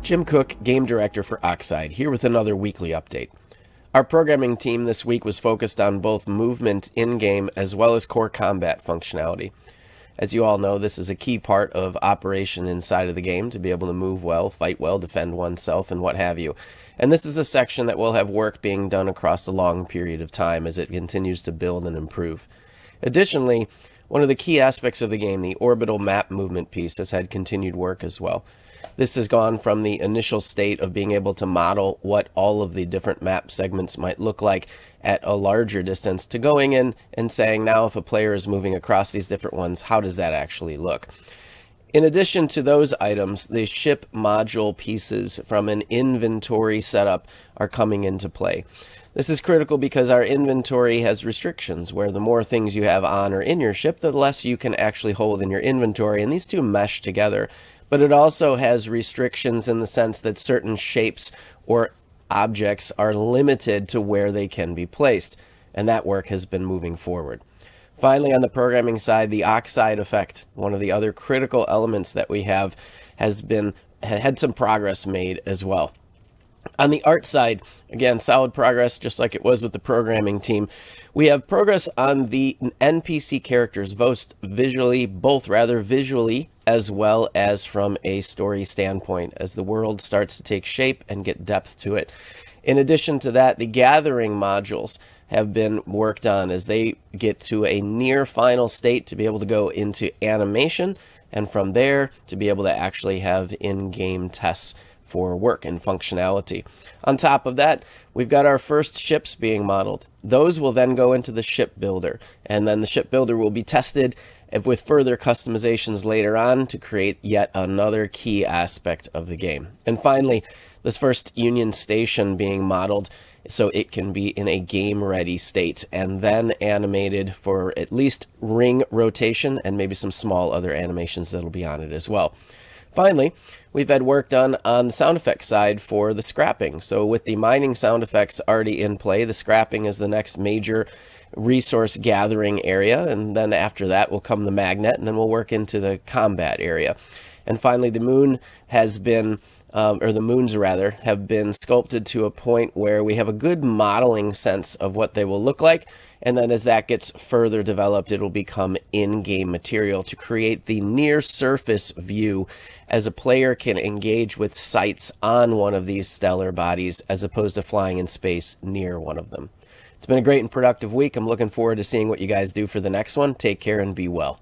Jim Cook, Game Director for Oxide, here with another weekly update. Our programming team this week was focused on both movement in-game as well as core combat functionality. As you all know, this is a key part of operation inside of the game, to be able to move well, fight well, defend oneself, and what have you. And this is a section that will have work being done across a long period of time as it continues to build and improve. Additionally, one of the key aspects of the game, the orbital map movement piece, has had continued work as well. This has gone from the initial state of being able to model what all of the different map segments might look like at a larger distance to going in and saying, now if a player is moving across these different ones, how does that actually look? In addition to those items, the ship module pieces from an inventory setup are coming into play. This is critical because our inventory has restrictions where the more things you have on or in your ship, the less you can actually hold in your inventory, and these two mesh together. But it also has restrictions in the sense that certain shapes or objects are limited to where they can be placed, and that work has been moving forward. Finally, on the programming side, the Oxide effect, one of the other critical elements that we have, had some progress made as well. On the art side, again, solid progress, just like it was with the programming team. We have progress on the NPC characters, both visually as well as from a story standpoint, as the world starts to take shape and get depth to it. In addition to that, the gathering modules have been worked on as they get to a near final state to be able to go into animation, and from there to be able to actually have in-game tests for work and functionality. On top of that, we've got our first ships being modeled. Those will then go into the ship builder, and then the ship builder will be tested with further customizations later on to create yet another key aspect of the game. And finally, this first Union station being modeled so it can be in a game-ready state and then animated for at least ring rotation and maybe some small other animations that'll be on it as well. Finally, we've had work done on the sound effects side for the scrapping. So with the mining sound effects already in play, the scrapping is the next major resource gathering area, and then after that will come the magnet, and then we'll work into the combat area. And finally, the moon has been the moons rather, have been sculpted to a point where we have a good modeling sense of what they will look like, and then as that gets further developed, it'll become in-game material to create the near-surface view as a player can engage with sights on one of these stellar bodies as opposed to flying in space near one of them. It's been a great and productive week. I'm looking forward to seeing what you guys do for the next one. Take care and be well.